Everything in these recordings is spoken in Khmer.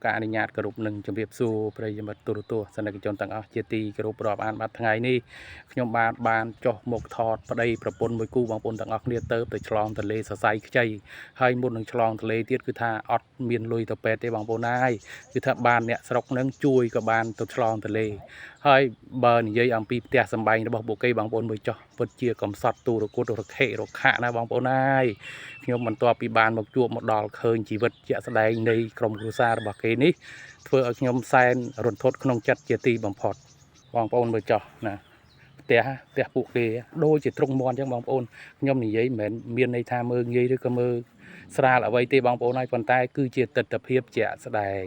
ការអនុញ្ញាតគ្រប់នឹងជំរាបសួរប្រិយមិត្តទូរទស្សន៍សនិកជនទាំងអស់ជាទីគោរពរាប់អានបាត់ថ្ងៃនេះខ្ញុំបានចុះមកថតប្តីប្រពន្ធមួយគូបងប្អូនទាំងអស់គ្នាទៅឆ្លងទន្លេសរសៃខ្ចីហើយមុននឹងឆ្លងទន្លេទៀតគឺថាអត់មានលុយទៅពេទ្យទេបងប្អូនហើយគឺថាបានអ្នកស្រុកនឹងជួយក៏បានទៅឆ្លងទន្លេហើយបើនិយាយអំពីផ្ទះសម្បែងរបស់ពួកគេបងប្អូនមើលចុះពិតជាកំសត់ទូរគតរខេរខៈណាបងប្អូនហើយខ្ញុំបន្ទាប់ពីបានមកជួបមកដល់ឃើញជីវិតជាក់ស្ដែងនៃក្រុមគ្រួសាររបស់គេនេះធ្វើឲ្យខ្ញុំសែនរន្ធត់ក្នុងចិត្តជាទីបំផុតបងប្អូនមើលចុះណាផ្ទះពួកគេដូចជាទ្រុងមាន់អញ្ចឹងបងប្អូនខ្ញុំនិយាយមិនមែនមានន័យថាមើលងាយឬក៏មើលស្រាលអ្វីទេបងប្អូនហើយប៉ុន្តែគឺជាទស្សនវិជ្ជាជាក់ស្ដែង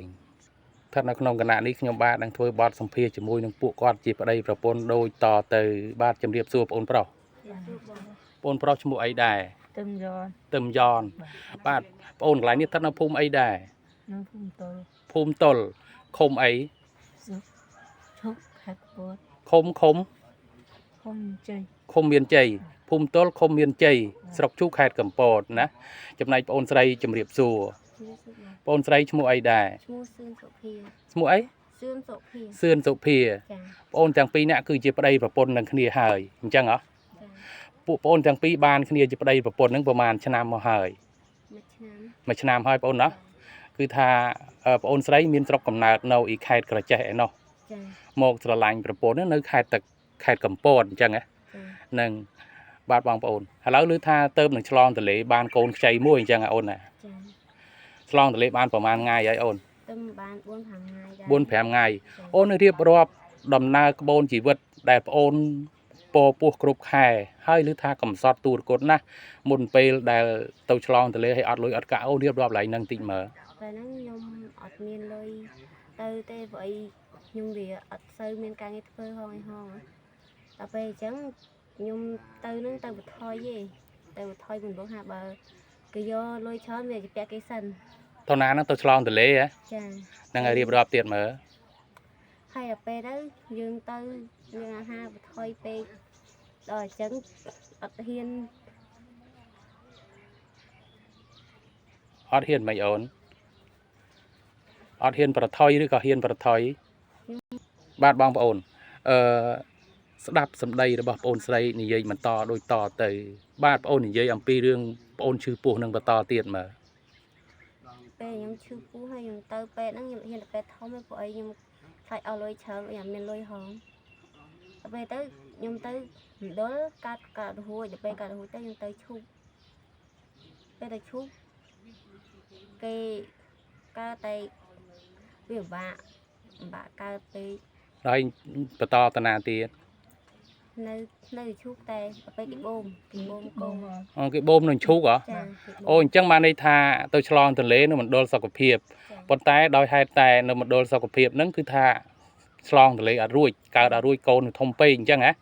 ស្ថិតនៅក្នុងគណៈនេះខ្ញុំបាទនឹងធ្វើបទសម្ភាសន៍ជាមួយនឹងពួកគាត់ជាប្តីប្រពន្ធដូចតទៅបាទជំរាបសួរបងប្រុសបងប្រុសឈ្មោះអីដែរទឹមយ៉នបាទបងកន្លែងនេះស្ថិតនៅភូមិអីដែរនៅភូមិតុលឃុំអីឈប់ខេត្តពោតឃុំមានជ័យភូមិតុលឃុំមានជ័យស្រុកជូខេត្តកំពតណាចំណែកបងស្រីជំរាបសួរបងស្រីឈ្មោះអីដែរឈ្មោះសឿនសុភាឈ្មោះអីសឿនសុភាបងទាំងពីរនាក់គឺជាប្តីប្រពន្ធនឹងគ្នាហើយអញ្ចឹងហ៎ពួកបងទាំងពីរបានគ្នាជាប្តីប្រពន្ធនឹងប្រហែលឆ្នាំមកហើយមួយឆ្នាំហើយបងណាគឺថាបងស្រីមានស្រុកកំណើតនៅឯខេត្តក្រចេះឯណោះមកស្រឡាញ់ប្រពន្ធនៅខេត្តកំពតអញ្ចឹងហ្នឹងបាទបងប្អូនឥឡូវឮថាទៅនឹងឆ្លងទន្លេបានកូនខ្ចីមួយអញ្ចឹងអូនណាឆ្លងទន្លេបានប្រហែលថ្ងៃហើយអូនទៅបាន 4-5 ថ្ងៃអូនរៀបរាប់ដំណើរក្បូនជីវិតដែលប្អូនពោះគ្រប់ខែហើយឮថាកំសត់ទូរគតណាស់មុនពេលដែលទៅឆ្លងទន្លេឲ្យអត់លុយអត់កាក់អូនរៀបរាប់ឡើងនឹងតិចមើលតែហ្នឹងខ្ញុំអត់មានលុយទៅទេព្រោះខ្ញុំវាអត់សូវមានការងារធ្វើហងដល់ពេលអញ្ចឹងខ្ញុំទៅនឹងទៅបថយទេទៅបថយមិនបងថាបើគេយកលុយច្រើនវាជាពាក់គេសិនតើណានឹងទៅឆ្លងទន្លេហ៎ចាហ្នឹងឲ្យរៀបរាប់ទៀតមើលហើយដល់ពេលទៅយើងអាហារបថយពេកដល់អញ្ចឹងអត់ហ៊ានមិនអូនអត់ហ៊ានប្រថុយឬក៏ហ៊ានប្រថុយបាទបងប្អូនស្ដាប់សម្ដីរបស់បងស្រីនិយាយបន្តដូចតទៅបាទបងនិយាយអំពីរឿងបងឈឺពោះនឹងបន្តទៀតមើលពេលខ្ញុំឈឺពោះហើយខ្ញុំទៅពេទ្យហ្នឹងខ្ញុំហ៊ានទៅពេទ្យធំទេព្រោះខ្ញុំខ្លាចឲ្យលុយច្រើនខ្ញុំមានលុយហងដល់ពេលទៅខ្ញុំទៅមណ្ឌលកាត់រហួយដល់ពេលកាត់រហួយទៅខ្ញុំទៅឈូកពេលទៅឈូកគេកើតតែវាពិបាកកើតពេកហើយបន្តតាណាទៀតនៅឈូកតែពេលគេបូមកូនគេបូមនឹងឈូកហ៎អូអញ្ចឹងបានន័យថាទៅឆ្លងទន្លេនៅមណ្ឌលសុខភាពប៉ុន្តែដោយហេតុតែនៅមណ្ឌលសុខភាពហ្នឹងគឺថាឆ្លងទន្លេអត់រួចកើតអត់រួចកូនធំពេកអញ្ចឹងហ៎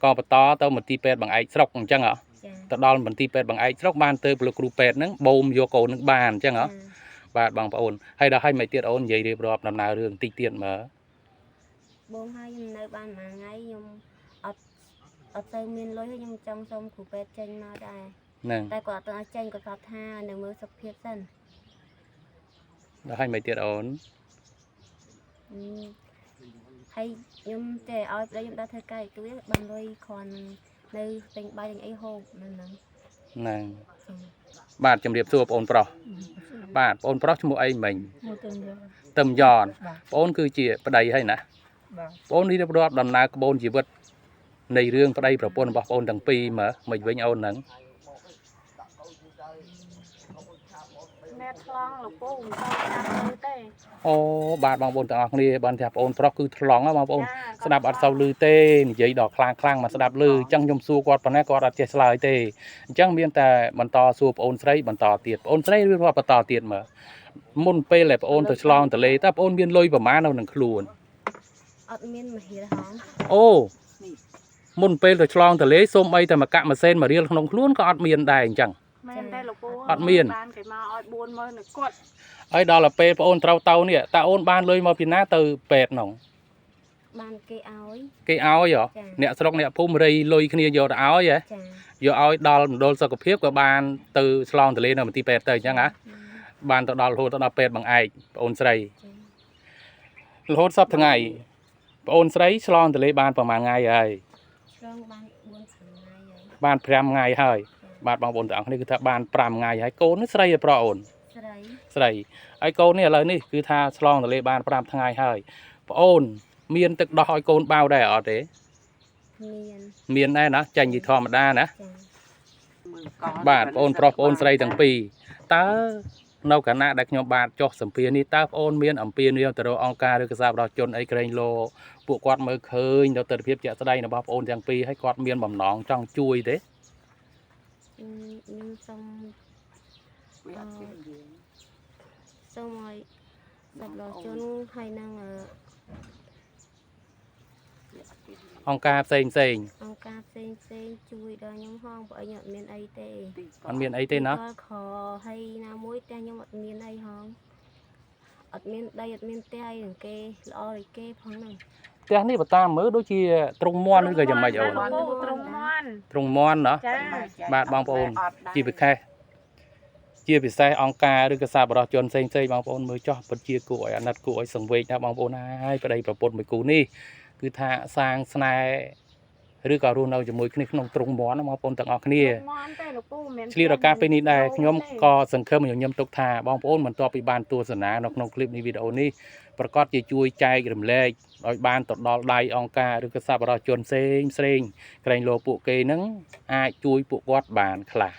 ក៏បន្តទៅមន្ទីរពេទ្យបង្អែកស្រុកអញ្ចឹងហ៎ទៅដល់មន្ទីរពេទ្យបង្អែកស្រុកបានទៅលោកគ្រូពេទ្យហ្នឹងបូមយកកូននឹងបានអញ្ចឹងហ៎បាទបងប្អូនហើយដល់ហើយមិនទៀតអូននិយាយរៀបរាប់ដំណើររឿងតិចទៀតមើលបងហើយខ្ញុំនៅបានមួយថ្ងៃខ្ញុំអត់ទៅមានលុយហើយខ្ញុំចង់សុំគ្រូពេទ្យចេញមកដែរហ្នឹងតែគាត់អត់ទៅចេញគាត់ប្រាប់ថានៅមើលសុខភាពសិនដល់ហើយមិនទៀតអូនហើយខ្ញុំតែឲ្យប្តីខ្ញុំដល់ធ្វើការជួយបានលុយគ្រាន់នៅទិញបាយទិញអីហូបហ្នឹងបាទជំរាបសួរបងប្រុសបាទបងប្រុសឈ្មោះអីមិញទឹមយ៉នបងគឺជាប្តីហើយណាបងនេះរៀបរាប់ដំណើរក្បូនជីវិតនៃរឿងប្តីប្រពន្ធរបស់បងទាំងពីរមើលមិនវិញអូនហ្នឹងអ្នកឆ្លងលោកពូមិនទៅទេអូបាទបងប្អូនទាំងអស់គ្នាបានថាបងប្រុសគឺឆ្លងហ៎បងប្អូនស្ដាប់អត់សូវឮទេនិយាយដល់ខ្លាំងមកស្ដាប់ឮអញ្ចឹងខ្ញុំសួរគាត់ប៉ុណ្ណាគាត់អត់ចេះឆ្លើយទេអញ្ចឹងមានតែបន្តសួរបងស្រីបន្តទៀតបងស្រីរៀបរាប់បន្តទៀតមើលមុនពេលដែលបងទៅឆ្លងទន្លេតើបងមានលុយប្រមាណនៅនឹងខ្លួនអត់មានមួយរៀលហងអូមុនពេលទៅឆ្លងទន្លេសូម្បីតែមកកាក់ម៉ាស៊ីនមួយរៀលក្នុងខ្លួនក៏អត់មានដែរអញ្ចឹងមែនតែលោកពូអត់មានបានគេមកឲ្យ40000នៅគាត់ហើយដល់ទៅពេលបងអូនត្រូវទៅនេះតើអូនបានលុយមកពីណាទៅពេទ្យហ្នឹងបានគេឲ្យហ៎អ្នកស្រុកអ្នកភូមិរៃលុយគ្នាយកទៅឲ្យហ៎យកឲ្យដល់មណ្ឌលសុខភាពក៏បានទៅឆ្លងទន្លេនៅមន្ទីរពេទ្យទៅអញ្ចឹងហ៎ បានទៅដល់រហូតទៅដល់ពេទ្យបង្អែកបងអូនស្រី ចា រហូតសប្តាហ៍ថ្ងៃបងអូនស្រីឆ្លងទន្លេបានប្រហែលថ្ងៃហើយ ឆ្លងបាន4 5ថ្ងៃហើយ បាន5ថ្ងៃហើយបាទបងប្អូនទាំងអស់គ្នាគឺថាបាន5ថ្ងៃហើយកូននេះស្រីឯប្រុសអូន ស្រី ស្រីហើយកូននេះឥឡូវនេះគឺថាឆ្លងទន្លេបាន5ថ្ងៃហើយបងអូនមានទឹកដោះឲ្យកូនបៅដែរអត់ទេ មាន មានដែរណាចាញ់ពីធម្មតាណា ចា បាទបងអូនប្រុសបងអូនស្រីទាំងពីរតើនៅគណៈដែលខ្ញុំបាទចុះសម្ភារនេះតើបងអូនមានអំពាវនាវទៅរកអង្គការឬក៏សាប្រជនអីក្រែងលោពួកគាត់មើលឃើញនៅទស្សនវិជ្ជាជាក់ស្ដែងរបស់បងអូនទាំងពីរហើយគាត់មានបំណងចង់ជួយទេ ខ្ញុំសូមសូមឲ្យសាប្រជនហើយនឹង អង្គការផ្សេងផ្សេង អង្គការផ្សេងជួយដល់ខ្ញុំហងព្រោះខ្ញុំអត់មានអីទេ អត់មានអីទេណា ខហើយណាមួយតែខ្ញុំអត់មានអីហងអត់មានដីអត់មានផ្ទះអីនឹងគេល្អដូចគេផងហ្នឹង ផ្ទះនេះបើតាមមើលដូចជាទ្រង់មន់ឬក៏យ៉ាងម៉េចអូន ទ្រង់មន់ ទ្រង់មន់ណា ចា បាទបងប្អូនជាពិសេសជាពិសេសអង្គការឬក៏សាប្រជនផ្សេងផ្សេងបងប្អូនមើលចោះពិតជាគួរឲ្យអាណិតគួរឲ្យសង្វេគណាបងប្អូនហើយប្តីប្រពន្ធមួយគូនេះគឺថាសាងស្នេហ៍ឬក៏រស់នៅជាមួយគ្នាក្នុងទ្រង់មន់ណាបងប្អូនទាំងអស់គ្នា មន់តែលោកពូមិនមែន ឆ្លៀតឱកាសពេលនេះដែរខ្ញុំក៏សង្ឃឹមញញឹមទុកថាបងប្អូនបន្ទាប់ពីបានទស្សនានៅក្នុងคลิปនេះវីដេអូនេះប្រកាសជាជួយចែករំលែកឲ្យបានទៅដល់ដៃអង្គការឬក៏សប្បុរសជនផ្សេងក្រែងលោពួកគេនឹងអាចជួយពួកគាត់បានខ្លះ